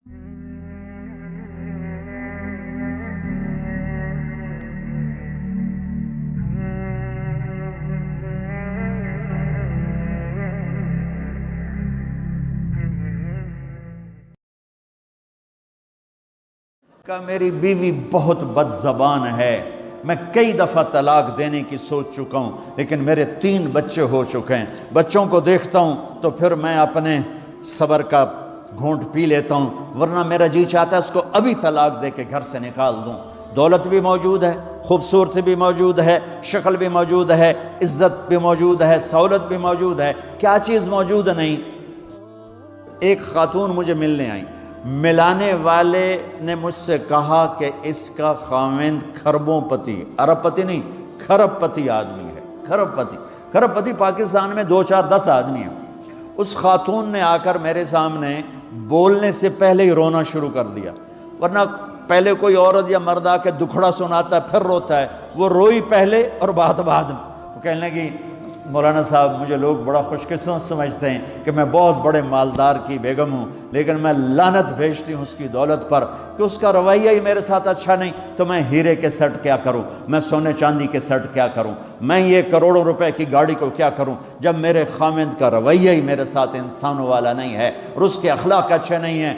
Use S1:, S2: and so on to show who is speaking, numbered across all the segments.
S1: کہ میری بیوی بہت بد زبان ہے، میں کئی دفعہ طلاق دینے کی سوچ چکا ہوں، لیکن میرے 3 بچے ہو چکے ہیں، بچوں کو دیکھتا ہوں تو پھر میں اپنے صبر کا گھونٹ پی لیتا ہوں، ورنہ میرا جی چاہتا ہے اس کو ابھی طلاق دے کے گھر سے نکال دوں۔ دولت بھی موجود ہے، خوبصورتی بھی موجود ہے، شکل بھی موجود ہے، عزت بھی موجود ہے، سہولت بھی موجود ہے، کیا چیز موجود نہیں؟ ایک خاتون مجھے ملنے آئی، ملانے والے نے مجھ سے کہا کہ اس کا خاوند کھربوں پتی، ارب پتی نہیں، کھرب پتی آدمی ہے، کھرب پتی پاکستان میں 2 4 10 آدمی ہیں۔ اس خاتون نے آ کر میرے سامنے بولنے سے پہلے ہی رونا شروع کر دیا، ورنہ پہلے کوئی عورت یا مرد آ کے دکھڑا سناتا ہے پھر روتا ہے، وہ روئی پہلے اور بات بعد میں۔ وہ کہنے لگی مولانا صاحب مجھے لوگ بڑا خوش قسمت سمجھتے ہیں کہ میں بہت بڑے مالدار کی بیگم ہوں، لیکن میں لعنت بھیجتی ہوں اس کی دولت پر کہ اس کا رویہ ہی میرے ساتھ اچھا نہیں، تو میں ہیرے کے سیٹ کیا کروں، میں سونے چاندی کے سیٹ کیا کروں، میں یہ کروڑوں روپے کی گاڑی کو کیا کروں جب میرے خاوند کا رویہ ہی میرے ساتھ انسانوں والا نہیں ہے اور اس کے اخلاق اچھے نہیں ہیں۔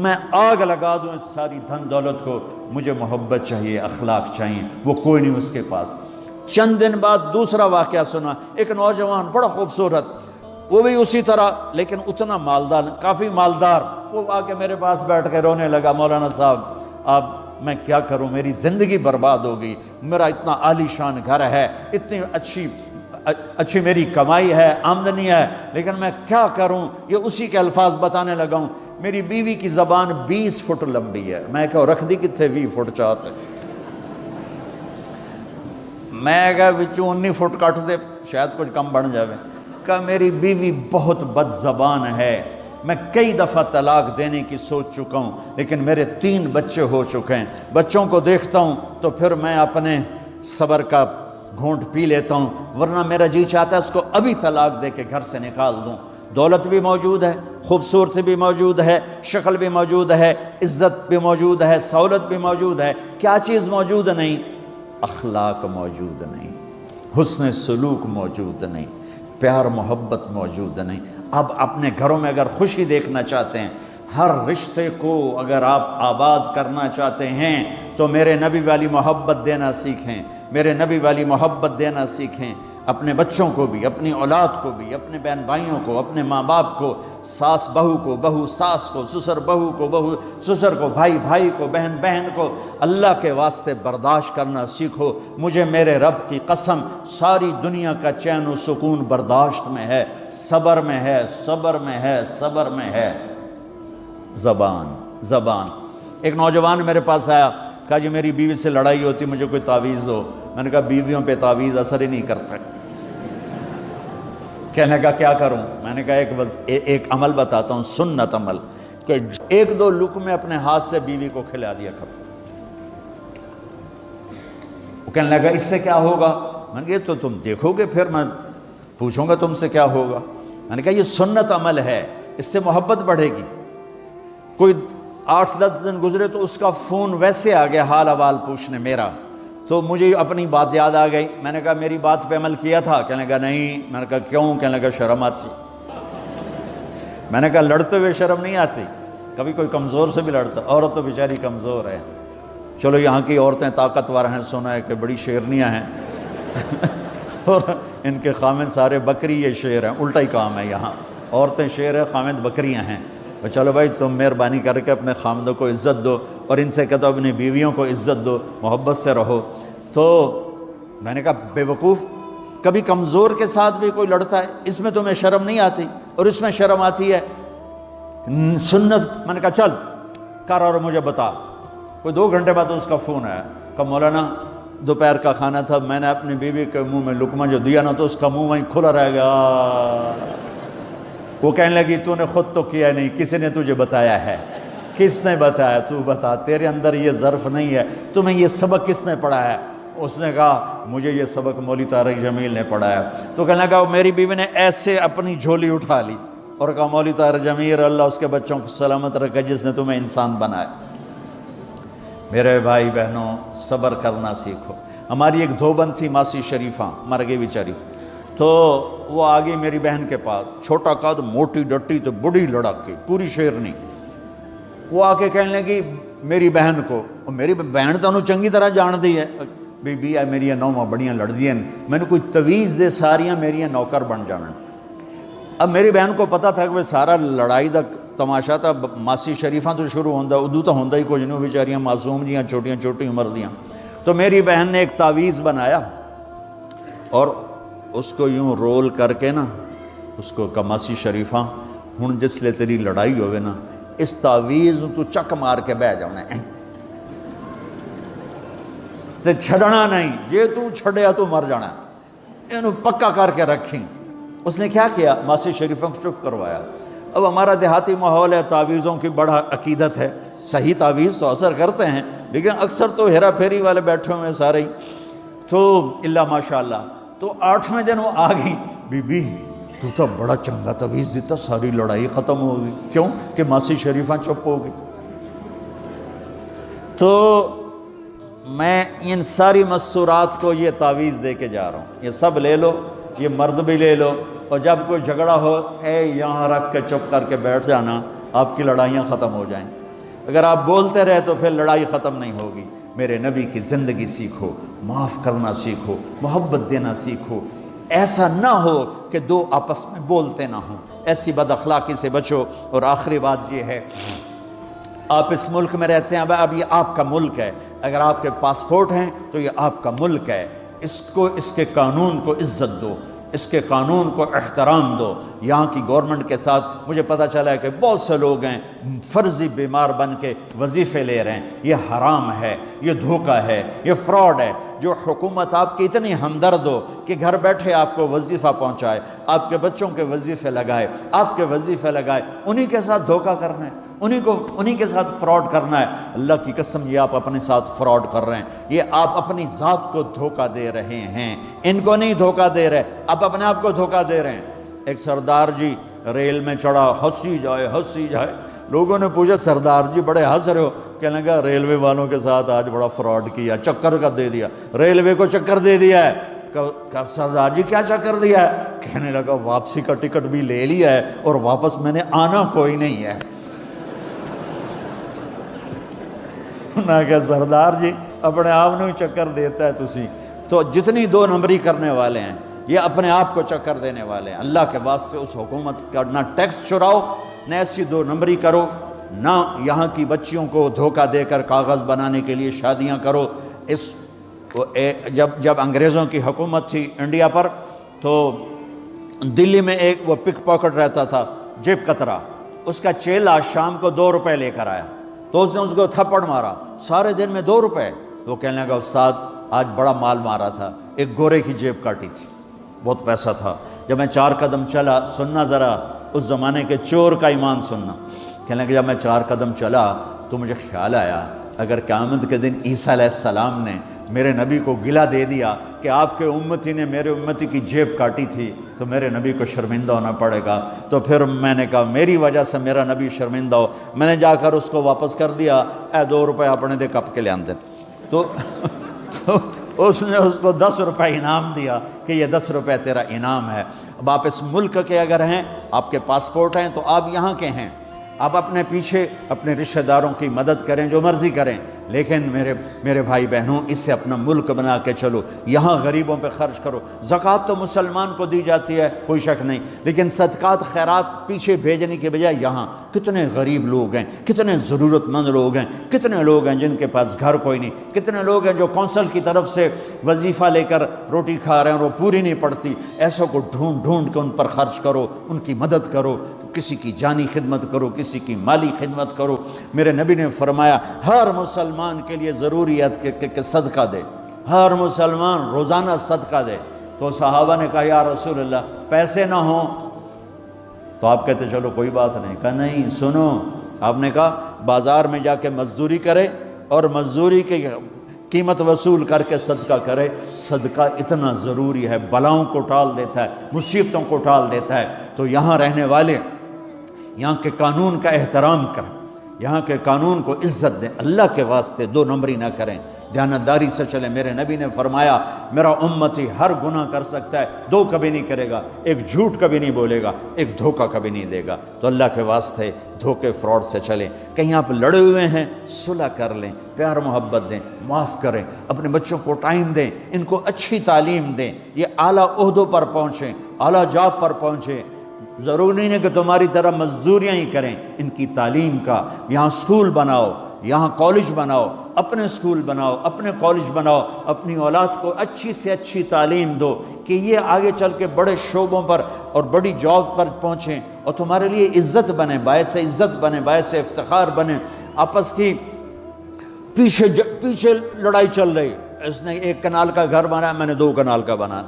S1: میں آگ لگا دوں اس ساری دھن دولت کو، مجھے محبت چاہیے، اخلاق چاہیے، وہ کوئی نہیں اس کے پاس۔ چند دن بعد دوسرا واقعہ سنا، ایک نوجوان بڑا خوبصورت، وہ بھی اسی طرح لیکن اتنا مالدار، کافی مالدار، وہ آ کے میرے پاس بیٹھ کے رونے لگا، مولانا صاحب اب میں کیا کروں، میری زندگی برباد ہو گئی، میرا اتنا عالی شان گھر ہے، اتنی اچھی میری کمائی ہے، آمدنی ہے، لیکن میں کیا کروں۔ یہ اسی کے الفاظ بتانے لگا ہوں، میری بیوی کی زبان 20 فٹ لمبی ہے، میں کہا رکھ دی کتنے 20 فٹ چاہتے، میں کہا بچوں 19 فٹ کٹ دے شاید کچھ کم بن جاوے۔ کہ میری بیوی بہت بد زبان ہے، میں کئی دفعہ طلاق دینے کی سوچ چکا ہوں، لیکن میرے 3 بچے ہو چکے ہیں، بچوں کو دیکھتا ہوں تو پھر میں اپنے صبر کا گھونٹ پی لیتا ہوں، ورنہ میرا جی چاہتا ہے اس کو ابھی طلاق دے کے گھر سے نکال دوں۔ دولت بھی موجود ہے، خوبصورتی بھی موجود ہے، شکل بھی موجود ہے، عزت بھی موجود ہے، سہولت بھی موجود ہے، کیا چیز موجود نہیں؟ اخلاق موجود نہیں، حسن سلوک موجود نہیں، پیار محبت موجود نہیں۔ اب اپنے گھروں میں اگر خوشی دیکھنا چاہتے ہیں، ہر رشتے کو اگر آپ آباد کرنا چاہتے ہیں تو میرے نبی والی محبت دینا سیکھیں، میرے نبی والی محبت دینا سیکھیں، اپنے بچوں کو بھی، اپنی اولاد کو بھی، اپنے بہن بھائیوں کو، اپنے ماں باپ کو، ساس بہو کو، بہو ساس کو، سسر بہو کو، بہو سسر کو، بھائی بھائی کو، بہن بہن کو، اللہ کے واسطے برداشت کرنا سیکھو۔ مجھے میرے رب کی قسم ساری دنیا کا چین و سکون برداشت میں ہے، صبر میں ہے، صبر میں ہے، صبر میں ہے۔ زبان۔ ایک نوجوان میرے پاس آیا، کہا جی میری بیوی سے لڑائی ہوتی، مجھے کوئی تعویذ دو۔ میں نے کہا بیویوں پہ تعویذ اثر ہی نہیں کر سکتا۔ کہنے لگا کیا کروں؟ میں نے کہا ایک عمل بتاتا ہوں، سنت عمل، کہ 1-2 لقمے اپنے ہاتھ سے بیوی کو کھلا دیا کر۔ وہ کہنے لگا اس سے کیا ہوگا؟ میں نے کہا تو تم دیکھو گے، پھر میں پوچھوں گا تم سے کیا ہوگا۔ میں نے کہا یہ سنت عمل ہے، اس سے محبت بڑھے گی۔ کوئی 8-10 دن گزرے تو اس کا فون ویسے آ گیا حال احوال پوچھنے میرا، تو مجھے اپنی بات یاد آ گئی۔ میں نے کہا میری بات پہ عمل کیا تھا؟ کہنے لگا نہیں۔ میں نے کہا کیوں؟ کہنے لگا شرم آتی۔ میں نے کہا لڑتے ہوئے شرم نہیں آتی؟ کبھی کوئی کمزور سے بھی لڑتا، عورت تو بیچاری کمزور ہے۔ چلو یہاں کی عورتیں طاقتور ہیں، سنا ہے کہ بڑی شیرنیاں ہیں اور ان کے خامد سارے بکری، یہ شیر ہیں، الٹا ہی کام ہے، یہاں عورتیں شیر ہیں، خامد بکریاں ہیں۔ چلو بھائی تم مہربانی کر کے اپنے خامدوں کو عزت دو، اور ان سے کہتا اپنی بیویوں کو عزت دو، محبت سے رہو۔ تو میں نے کہا بے وقوف، کبھی کمزور کے ساتھ بھی کوئی لڑتا ہے، اس میں تمہیں شرم نہیں آتی اور اس میں شرم آتی ہے؟ سنت۔ میں نے کہا چل کر اور مجھے بتا۔ کوئی 2 گھنٹے بعد اس کا فون آیا، کہا مولانا دوپہر کا کھانا تھا، میں نے اپنی بیوی کے منہ میں لقمہ جو دیا نا تو اس کا منہ وہیں کھلا رہ گیا۔ وہ کہنے لگی تو نے خود تو کیا نہیں، کسی نے تجھے بتایا ہے؟ کس نے بتایا؟ تو بتا، تیرے اندر یہ ظرف نہیں ہے، تمہیں یہ سبق کس نے پڑھایا ہے؟ اس نے کہا مجھے یہ سبق مولوی طارق جمیل نے پڑھایا۔ تو کہنے لگا میری بیوی نے ایسے اپنی جھولی اٹھا لی اور کہا مولوی طاہر جمیل اللہ اس کے بچوں کو سلامت رکھے جس نے تمہیں انسان بنایا۔ میرے بھائی بہنوں صبر کرنا سیکھو۔ ہماری ایک دھوبن تھی ماسی شریفہ، مر گئی بیچاری، تو وہ آگئی میری بہن کے پاس، چھوٹا قد، موٹی ڈٹی تو بڑی لڑکی، پوری شیرنی۔ وہ آ کے کہنے لگی میری بہن کو، اور میری بہن تو انہوں چنگی طرح جان دی ہے، بی بی میری نوواں بڑیاں لڑ دیاں، میں نے کوئی تویز دے ساریاں میری نوکر بن جانا۔ اب میری بہن کو پتہ تھا کہ وہ سارا لڑائی دا تماشا تھا، ماسی شریفاں تو شروع ہوندہ، ادو تو ہوندہ ہی کچھ نہیں، بیچاریاں معصوم جیاں چھوٹیاں چھوٹی عمر دیاں۔ تو میری بہن نے ایک تعویذ بنایا اور اس کو یوں رول کر کے نا اس کو کہا ماسی شریفہ ہن جس لے تیری لڑائی ہوئے نا اس تعویذ تو چک مار کے بہ جانا ہے تے چھڑنا نہیں، جے تو چھڑیا تو مر جانا ہے، انہوں پکا کر کے رکھیں۔ اس نے کیا کیا؟ ماسی شریفہ کو چپ کروایا۔ اب ہمارا دیہاتی ماحول ہے، تعویذوں کی بڑا عقیدت ہے، صحیح تعویذ تو اثر کرتے ہیں لیکن اکثر تو ہیرا پھیری والے بیٹھے ہوئے سارے ہی، تو اللہ ماشاءاللہ۔ تو 8ویں دن وہ آ گئی، بی بی تو بڑا چنگا تعویذ دیتا، ساری لڑائی ختم ہو گئی۔ کیوں کہ ماسی شریفہ چپ ہو گئی۔ تو میں ان ساری مستورات کو یہ تعویذ دے کے جا رہا ہوں، یہ سب لے لو، یہ مرد بھی لے لو، اور جب کوئی جھگڑا ہو اے یہاں رکھ کے چپ کر کے بیٹھ جانا، آپ کی لڑائیاں ختم ہو جائیں۔ اگر آپ بولتے رہے تو پھر لڑائی ختم نہیں ہوگی۔ میرے نبی کی زندگی سیکھو، معاف کرنا سیکھو، محبت دینا سیکھو، ایسا نہ ہو کہ دو آپس میں بولتے نہ ہوں، ایسی بد اخلاقی سے بچو۔ اور آخری بات یہ ہے، آپ اس ملک میں رہتے ہیں، اب یہ آپ کا ملک ہے، اگر آپ کے پاسپورٹ ہیں تو یہ آپ کا ملک ہے، اس کو، اس کے قانون کو عزت دو، اس کے قانون کو احترام دو۔ یہاں کی گورنمنٹ کے ساتھ مجھے پتہ چلا ہے کہ بہت سے لوگ ہیں فرضی بیمار بن کے وظیفے لے رہے ہیں، یہ حرام ہے، یہ دھوکہ ہے، یہ فراڈ ہے۔ جو حکومت آپ کی اتنی ہمدرد ہو کہ گھر بیٹھے آپ کو وظیفہ پہنچائے، آپ کے بچوں کے وظیفے لگائے، آپ کے وظیفے لگائے، انہی کے ساتھ دھوکہ کرنا ہے، انہی کے ساتھ فراڈ کرنا ہے۔ اللہ کی قسم یہ آپ اپنے ساتھ فراڈ کر رہے ہیں، یہ آپ اپنی ذات کو دھوکہ دے رہے ہیں، ان کو نہیں دھوکہ دے رہے، آپ اپنے آپ کو دھوکہ دے رہے ہیں۔ ایک سردار جی ریل میں چڑھا، ہنسی جائے، لوگوں نے پوچھا سردار جی بڑے ہنس رہے ہو؟ کہنے لگا ریلوے والوں کے ساتھ آج بڑا فراڈ کیا، چکر کا دے دیا، ریلوے کو چکر دے دیا ہے۔ کہ سردار جی کیا چکر دیا ہے؟ کہنے لگا واپسی کا ٹکٹ بھی لے لیا ہے اور واپس میں نے آنا کوئی نہیں ہے۔ نہ کہ سردار جی اپنے آپ نے چکر دیتا ہے تسی تو جتنی 2 نمبری کرنے والے ہیں یہ اپنے آپ کو چکر دینے والے ہیں۔ اللہ کے واسطے اس حکومت کا نہ ٹیکس چراؤ، نہ ایسی 2 نمبری کرو، نہ یہاں کی بچیوں کو دھوکہ دے کر کاغذ بنانے کے لیے شادیاں کرو۔ جب انگریزوں کی حکومت تھی انڈیا پر تو دلی میں ایک وہ پک پاکٹ رہتا تھا، جیب کترا، اس کا چیلا شام کو 2 روپے لے کر آیا تو اس نے اس کو تھپڑ مارا، سارے دن میں 2 روپے۔ تو کہنے لگا استاد آج بڑا مال مارا تھا، ایک گورے کی جیب کاٹی تھی، بہت پیسہ تھا۔ جب میں 4 قدم چلا، سننا ذرا اس زمانے کے چور کا ایمان سننا، کہنے لگا جب میں 4 قدم چلا تو مجھے خیال آیا اگر قیامت کے دن عیسیٰ علیہ السلام نے میرے نبی کو گلہ دے دیا کہ آپ کے امتی نے میرے امتی کی جیب کاٹی تھی تو میرے نبی کو شرمندہ ہونا پڑے گا۔ تو پھر میں نے کہا میری وجہ سے میرا نبی شرمندہ ہو، میں نے جا کر اس کو واپس کر دیا، اے 2 روپے اپنے دے کپ کے لے آندے۔ تو اس نے اس کو 10 روپے انعام دیا کہ یہ 10 روپے تیرا انعام ہے۔ اب آپ اس ملک کے اگر ہیں، آپ کے پاسپورٹ ہیں تو آپ یہاں کے ہیں، آپ اپنے پیچھے اپنے رشتہ داروں کی مدد کریں، جو مرضی کریں، لیکن میرے بھائی بہنوں اسے اپنا ملک بنا کے چلو، یہاں غریبوں پہ خرچ کرو۔ زکوٰۃ تو مسلمان کو دی جاتی ہے کوئی شک نہیں، لیکن صدقات خیرات پیچھے بھیجنے کے بجائے یہاں کتنے غریب لوگ ہیں، کتنے ضرورت مند لوگ ہیں، کتنے لوگ ہیں جن کے پاس گھر کوئی نہیں، کتنے لوگ ہیں جو کونسل کی طرف سے وظیفہ لے کر روٹی کھا رہے ہیں اور وہ پوری نہیں پڑتی، ایسوں کو ڈھونڈ کے ان پر خرچ کرو، ان کی مدد کرو، کسی کی جانی خدمت کرو، کسی کی مالی خدمت کرو۔ میرے نبی نے فرمایا ہر مسلمان کے لیے ضروری ہے کہ صدقہ دے، ہر مسلمان روزانہ صدقہ دے۔ تو صحابہ نے کہا یا رسول اللہ پیسے نہ ہوں تو آپ کہتے چلو کوئی بات نہیں۔ کہا نہیں سنو، آپ نے کہا بازار میں جا کے مزدوری کرے اور مزدوری کی قیمت وصول کر کے صدقہ کرے، صدقہ اتنا ضروری ہے، بلاؤں کو ٹال دیتا ہے، مصیبتوں کو ٹال دیتا ہے۔ تو یہاں رہنے والے یہاں کے قانون کا احترام کریں، یہاں کے قانون کو عزت دیں، اللہ کے واسطے دو نمبری نہ کریں، دیانتداری سے چلیں۔ میرے نبی نے فرمایا میرا امتی ہر گناہ کر سکتا ہے، دو کبھی نہیں کرے گا، ایک جھوٹ کبھی نہیں بولے گا، ایک دھوکہ کبھی نہیں دے گا۔ تو اللہ کے واسطے دھوکے فراڈ سے چلیں۔ کہیں آپ لڑے ہوئے ہیں صلح کر لیں، پیار محبت دیں، معاف کریں، اپنے بچوں کو ٹائم دیں، ان کو اچھی تعلیم دیں، یہ اعلیٰ عہدوں پر پہنچیں، اعلیٰ جاب پر پہنچیں۔ ضروری نہیں ہے کہ تمہاری طرح مزدوریاں ہی کریں، ان کی تعلیم کا یہاں سکول بناؤ، یہاں کالج بناؤ، اپنے سکول بناؤ، اپنے کالج بناؤ، اپنی اولاد کو اچھی سے اچھی تعلیم دو کہ یہ آگے چل کے بڑے شعبوں پر اور بڑی جاب پر پہنچیں اور تمہارے لیے عزت بنے، باعث عزت بنے، باعث افتخار بنے۔ آپس کی پیچھے لڑائی چل رہی، اس نے 1 کنال کا گھر بنایا، میں نے 2 کنال کا بنایا،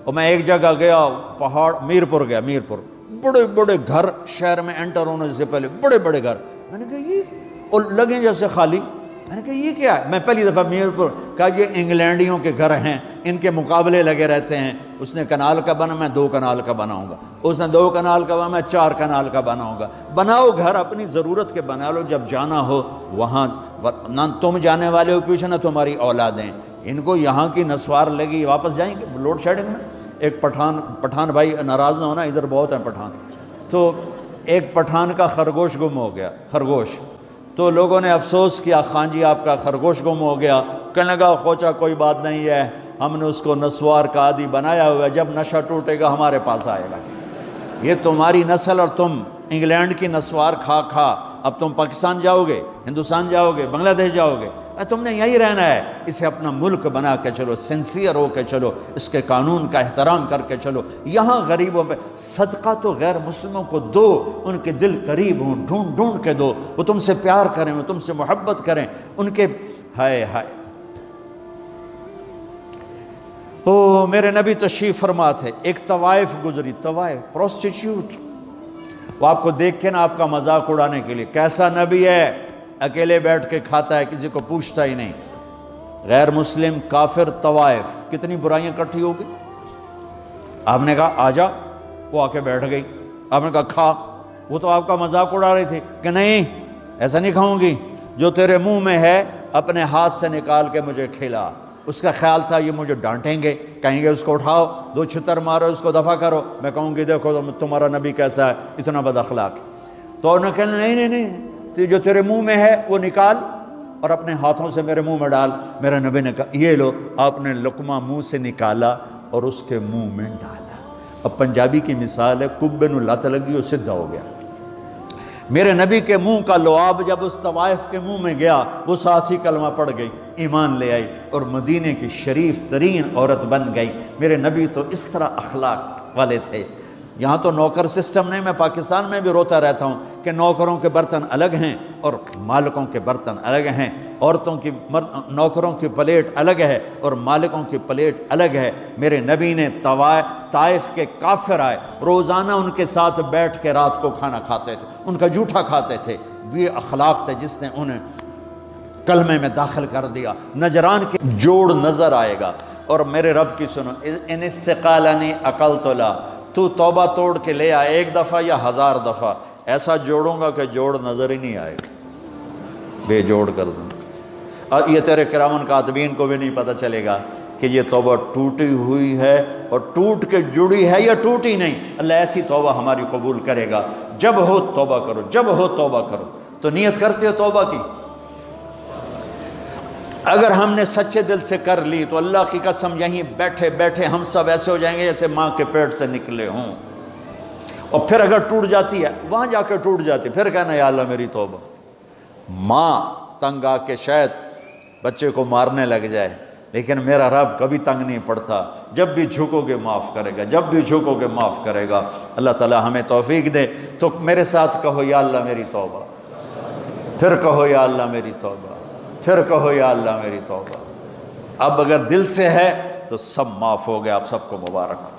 S1: اور میں ایک جگہ گیا پہاڑ میرپور گیا، میرپور بڑے بڑے گھر شہر میں انٹر ہونے سے پہلے بڑے بڑے گھر، میں نے کہا یہ اور لگیں جیسے خالی، میں نے کہا یہ کیا ہے؟ میں پہلی دفعہ میرپور کہا یہ انگلینڈیوں کے گھر ہیں، ان کے مقابلے لگے رہتے ہیں، اس نے کنال کا بنا، میں 2 کنال کا بناؤں گا، اس نے 2 کنال کا بنا، میں 4 کنال کا بناؤں گا۔ بناؤ گھر اپنی ضرورت کے بنا لو، جب جانا ہو وہاں نہ تم جانے والے ہو پیچھے، نہ تمہاری اولادیں، ان کو یہاں کی نسوار لگی واپس جائیں گے لوڈ شیڈنگ میں۔ ایک پٹھان بھائی ناراض نہ ہونا، ادھر بہت ہیں پٹھان، تو ایک پٹھان کا خرگوش گم ہو گیا، خرگوش، تو لوگوں نے افسوس کیا خان جی آپ کا خرگوش گم ہو گیا، کہنے لگا خوچا کوئی بات نہیں ہے، ہم نے اس کو نسوار کا عادی بنایا ہوا ہے، جب نشہ ٹوٹے گا ہمارے پاس آئے گا۔ یہ تمہاری نسل اور تم انگلینڈ کی نسوار کھا کھا اب تم پاکستان جاؤ گے، ہندوستان جاؤ گے، بنگلہ دیش جاؤ گے، تم نے یہی رہنا ہے۔ اسے اپنا ملک بنا کے چلو، سنسیئر ہو کے چلو، اس کے قانون کا احترام کر کے چلو۔ یہاں غریبوں پہ صدقہ تو غیر مسلموں کو دو، ان کے دل قریب ہوں، ڈھونڈ ڈھونڈ کے دو، وہ تم سے پیار کریں، وہ تم سے محبت کریں، ان کے ہائے ہائے۔ او میرے نبی تشریف فرما تھے، ایک طوائف گزری، طوائف پروسٹیٹیوٹ، وہ آپ کو دیکھ کے نا آپ کا مذاق اڑانے کے لیے، کیسا نبی ہے، اکیلے بیٹھ کے کھاتا ہے، کسی کو پوچھتا ہی نہیں۔ غیر مسلم کافر طوائف، کتنی برائیاں اکٹھی ہو گئی۔ آپ نے کہا آ جا، وہ آ کے بیٹھ گئی، آپ نے کہا کھا، وہ تو آپ کا مذاق اڑا رہی تھی کہ نہیں ایسا نہیں کھاؤں گی، جو تیرے منہ میں ہے اپنے ہاتھ سے نکال کے مجھے کھلا۔ اس کا خیال تھا یہ مجھے ڈانٹیں گے، کہیں گے اس کو اٹھاؤ، 2 چھتر مارو، اس کو دفع کرو، میں کہوں گی دیکھو تمہارا نبی کیسا ہے، اتنا بد اخلاق۔ تو انہوں نے کہا نہیں، جو تیرے منہ میں ہے وہ نکال اور اپنے ہاتھوں سے میرے منہ میں ڈال۔ میرے نبی نے کہا یہ لو، آپ نے لقمہ منہ سے نکالا اور اس کے منہ میں ڈالا۔ اب پنجابی کی مثال ہے، کبے نو لت لگی اور سدھا ہو گیا۔ میرے نبی کے منہ کا لعاب جب اس طوائف کے منہ میں گیا، وہ ساتھ ہی کلمہ پڑھ گئی، ایمان لے آئی اور مدینے کی شریف ترین عورت بن گئی۔ میرے نبی تو اس طرح اخلاق والے تھے۔ یہاں تو نوکر سسٹم نہیں، میں پاکستان میں بھی روتا رہتا ہوں کہ نوکروں کے برتن الگ ہیں اور مالکوں کے برتن الگ ہیں، عورتوں کی نوکروں کی پلیٹ الگ ہے اور مالکوں کی پلیٹ الگ ہے۔ میرے نبی نے طائف کے کافر آئے، روزانہ ان کے ساتھ بیٹھ کے رات کو کھانا کھاتے تھے، ان کا جھوٹا کھاتے تھے۔ یہ اخلاق تھے جس نے انہیں کلمے میں داخل کر دیا۔ نجران کے جوڑ نظر آئے گا، اور میرے رب کی سنو، ان استقالنی اقلت لا، تو توبہ توڑ کے لے آئے 1 دفعہ یا 1000 دفعہ، ایسا جوڑوں گا کہ جوڑ نظر ہی نہیں آئے گا، بے جوڑ کر دوں۔ اور یہ تیرے کرامن کاتبین کو بھی نہیں پتہ چلے گا کہ یہ توبہ ٹوٹی ہوئی ہے اور ٹوٹ کے جڑی ہے یا ٹوٹی نہیں۔ اللہ ایسی توبہ ہماری قبول کرے گا۔ جب ہو توبہ کرو، جب ہو توبہ کرو۔ تو نیت کرتے ہو توبہ کی؟ اگر ہم نے سچے دل سے کر لی تو اللہ کی قسم یہیں بیٹھے بیٹھے ہم سب ایسے ہو جائیں گے جیسے ماں کے پیٹ سے نکلے ہوں۔ اور پھر اگر ٹوٹ جاتی ہے، وہاں جا کے ٹوٹ جاتی، پھر کہنا یا اللہ میری توبہ۔ ماں تنگ آ کے شاید بچے کو مارنے لگ جائے، لیکن میرا رب کبھی تنگ نہیں پڑتا، جب بھی جھکو گے معاف کرے گا، جب بھی جھکو گے معاف کرے گا۔ اللہ تعالی ہمیں توفیق دے۔ تو میرے ساتھ کہو یا اللہ میری توبہ، پھر کہو یا اللہ میری توبہ، پھر کہو یا اللہ میری توبہ۔ اب اگر دل سے ہے تو سب معاف ہو گیا۔ آپ سب کو مبارک ہو۔